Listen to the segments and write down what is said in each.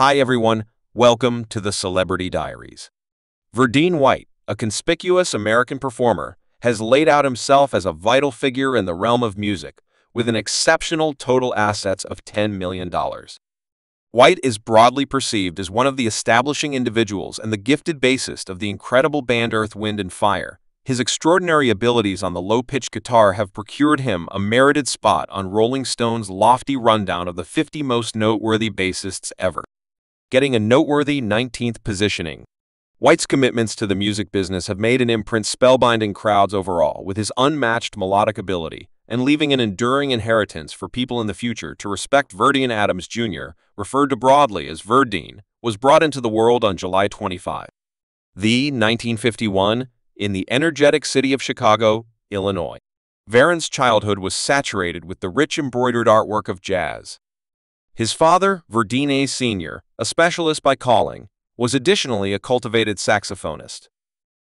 Hi everyone, welcome to the Celebrity Diaries. Verdine White, a conspicuous American performer, has laid out himself as a vital figure in the realm of music, with an exceptional total assets of $10 million. White is broadly perceived as one of the establishing individuals and the gifted bassist of the incredible band Earth, Wind and Fire. His extraordinary abilities on the low-pitched guitar have procured him a merited spot on Rolling Stone's lofty rundown of the 50 most noteworthy bassists ever, getting a noteworthy 19th positioning. White's commitments to the music business have made an Imprint spellbinding crowds overall with his unmatched melodic ability and leaving an enduring inheritance for people in the future to respect. Verdine Adams Jr., referred to broadly as Verdine, was brought into the world on July 25, 1951, in the energetic city of Chicago, Illinois. Verdine's childhood was saturated with the rich embroidered artwork of jazz. His father, Verdine Sr., a specialist by calling, was additionally a cultivated saxophonist.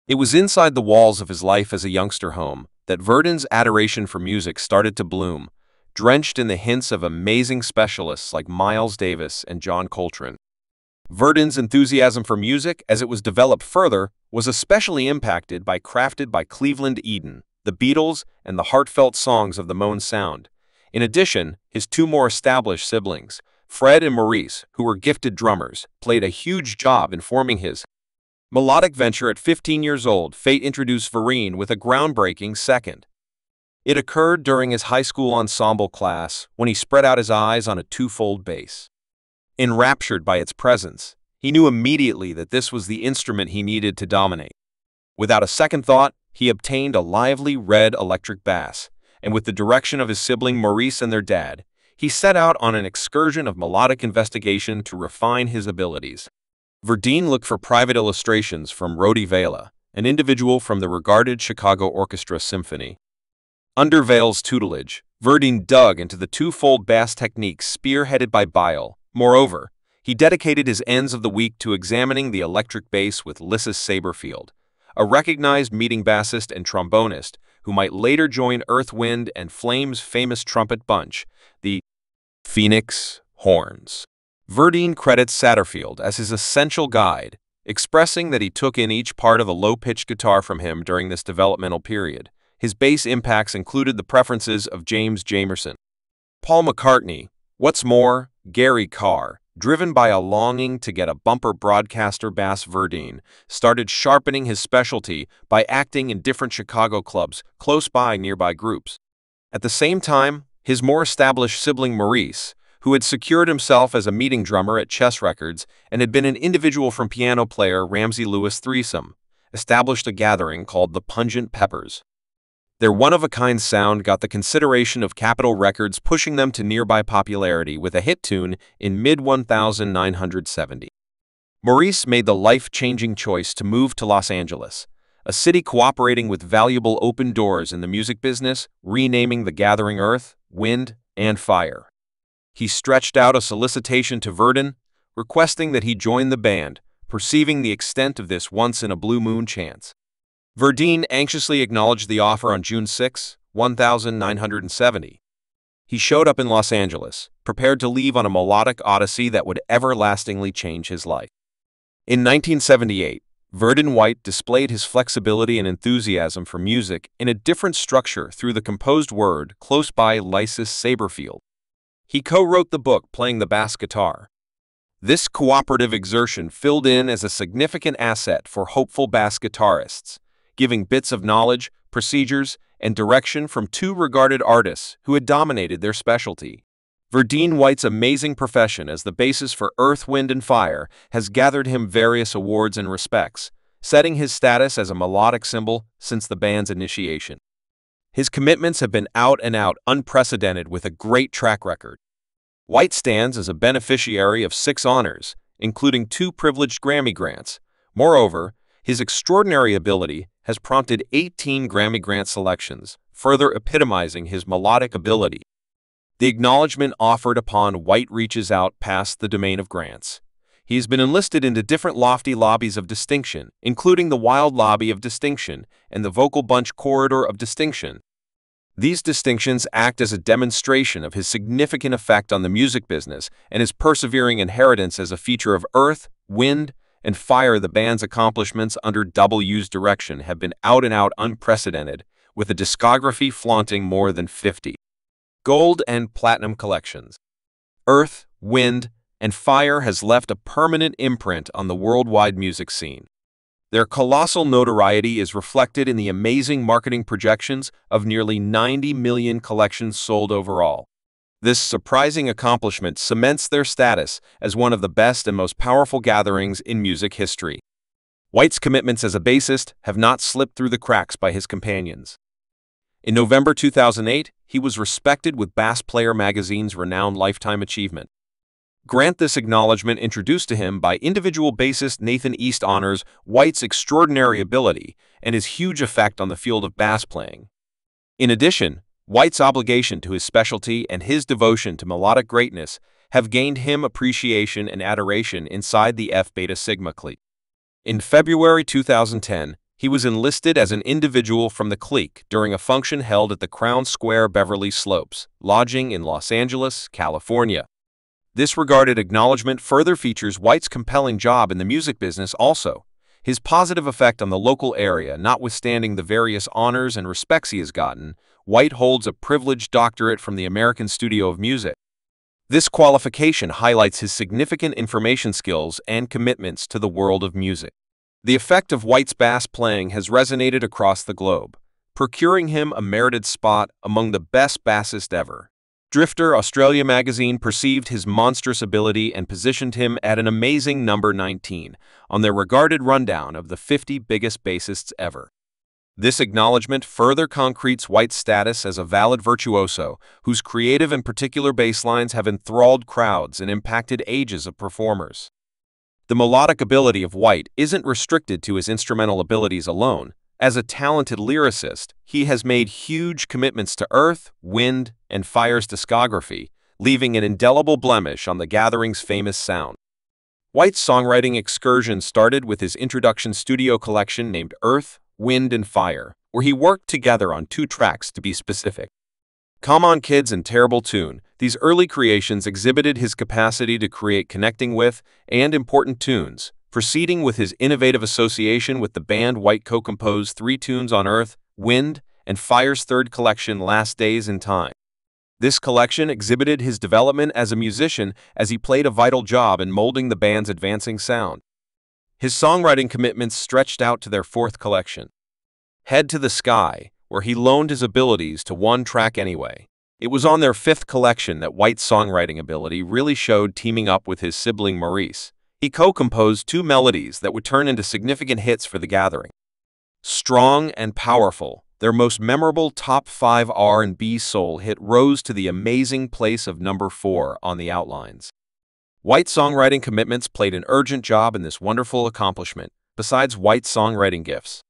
It was inside the walls of his life as a youngster home that Verdine's adoration for music started to bloom, drenched in the hints of amazing specialists like Miles Davis and John Coltrane. Verdine's enthusiasm for music, as it was developed further, was especially impacted by crafted by Cleveland Eden, the Beatles, and the heartfelt songs of the Moan Sound. In addition, his two more established siblings, Fred and Maurice, who were gifted drummers, played a huge job in forming his melodic venture. At 15 years old, fate introduced Verdine with a groundbreaking second. It occurred during his high school ensemble class when he spread out his eyes on a two-fold bass. Enraptured by its presence, he knew immediately that this was the instrument he needed to dominate. Without a second thought, he obtained a lively red electric bass, and with the direction of his sibling Maurice and their dad, he set out on an excursion of melodic investigation to refine his abilities. Verdine looked for private illustrations from Rodi Vela, an individual from the regarded Chicago Orchestra Symphony. Under Vela's tutelage, Verdine dug into the two-fold bass technique spearheaded by Bile. Moreover, he dedicated his ends of the week to examining the electric bass with Lissus Saberfield, a recognized meeting bassist and trombonist who might later join Earth, Wind and Flame's famous trumpet bunch, the Phoenix Horns. Verdine credits Satterfield as his essential guide, expressing that he took in each part of the low-pitched guitar from him during this developmental period. His bass impacts included the preferences of James Jamerson, Paul McCartney, what's more, Gary Carr. Driven by a longing to get a bumper broadcaster bass, Verdine started sharpening his specialty by acting in different Chicago clubs close by nearby groups. At the same time, his more established sibling Maurice, who had secured himself as a meeting drummer at Chess Records and had been an individual from piano player Ramsey Lewis threesome, established a gathering called the Pungent Peppers. Their one-of-a-kind sound got the consideration of Capitol Records, pushing them to nearby popularity with a hit tune in mid-1970. Maurice made the life-changing choice to move to Los Angeles, a city cooperating with valuable open doors in the music business, renaming the gathering Earth, Wind, and Fire. He stretched out a solicitation to Verdine, requesting that he join the band, perceiving the extent of this once-in-a-blue-moon chance. Verdine anxiously acknowledged the offer on June 6, 1970. He showed up in Los Angeles, prepared to leave on a melodic odyssey that would everlastingly change his life. In 1978, Verdine White displayed his flexibility and enthusiasm for music in a different structure through the composed word close by Lissus Saberfield. He co-wrote the book Playing the Bass Guitar. This cooperative exertion filled in as a significant asset for hopeful bass guitarists, giving bits of knowledge, procedures, and direction from two regarded artists who had dominated their specialty. Verdine White's amazing profession as the bassist for Earth, Wind and Fire has gathered him various awards and respects, setting his status as a melodic symbol since the band's initiation. His commitments have been out-and-out unprecedented with a great track record. White stands as a beneficiary of 6 honors, including 2 privileged Grammy grants. Moreover, his extraordinary ability has prompted 18 Grammy Grant selections, further epitomizing his melodic ability. The acknowledgement offered upon White reaches out past the domain of grants. He has been enlisted into different lofty lobbies of distinction, including the Wild Lobby of Distinction and the Vocal Bunch Corridor of Distinction. These distinctions act as a demonstration of his significant effect on the music business and his persevering inheritance as a feature of earth, wind, and fire. The band's accomplishments under W's direction have been out-and-out unprecedented, with a discography flaunting more than 50 gold and platinum collections. Earth, Wind, and Fire has left a permanent imprint on the worldwide music scene. Their colossal notoriety is reflected in the amazing marketing projections of nearly 90 million collections sold overall. This surprising accomplishment cements their status as one of the best and most powerful gatherings in music history. White's commitments as a bassist have not slipped through the cracks by his companions. In November 2008, he was respected with Bass Player magazine's renowned Lifetime Achievement. Grant this acknowledgement introduced to him by individual bassist Nathan East honors White's extraordinary ability and his huge effect on the field of bass playing. In addition, White's obligation to his specialty and his devotion to melodic greatness have gained him appreciation and adoration inside the Phi Beta Sigma clique. In February 2010, he was enlisted as an individual from the clique during a function held at the Crown Square Beverly Slopes, lodging in Los Angeles, California. This regarded acknowledgement further features White's compelling job in the music business also, his positive effect on the local area notwithstanding the various honors and respects he has gotten. White holds a privileged doctorate from the American Studio of Music. This qualification highlights his significant information skills and commitments to the world of music. The effect of White's bass playing has resonated across the globe, procuring him a merited spot among the best bassists ever. Drifter Australia magazine perceived his monstrous ability and positioned him at an amazing number 19 on their regarded rundown of the 50 biggest bassists ever. This acknowledgement further concretes White's status as a valid virtuoso whose creative and particular bass lines have enthralled crowds and impacted ages of performers. The melodic ability of White isn't restricted to his instrumental abilities alone. As a talented lyricist, he has made huge commitments to Earth, Wind, and Fire's discography, leaving an indelible blemish on the gathering's famous sound. White's songwriting excursion started with his introduction studio collection named Earth, Wind, and Fire, where he worked together on 2 tracks to be specific. Come On Kids and Terrible Tune, these early creations exhibited his capacity to create connecting with and important tunes. Proceeding with his innovative association with the band, White co-composed 3 tunes on Earth, Wind, and Fire's 3rd collection, Last Days in Time. This collection exhibited his development as a musician as he played a vital job in molding the band's advancing sound. His songwriting commitments stretched out to their 4th collection, Head to the Sky, where he loaned his abilities to One Track Anyway. It was on their 5th collection that White's songwriting ability really showed, teaming up with his sibling Maurice. He co-composed 2 melodies that would turn into significant hits for the gathering. Strong and Powerful, their most memorable top 5 R&B soul hit, rose to the amazing place of number 4 on the outlines. White's songwriting commitments played an urgent job in this wonderful accomplishment. Besides White's songwriting gifts,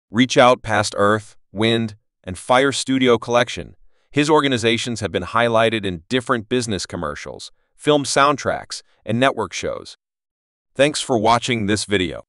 Reach Out Past Earth, Wind, and Fire studio collection, his organizations have been highlighted in different business commercials, film soundtracks, and network shows. Thanks for watching this video.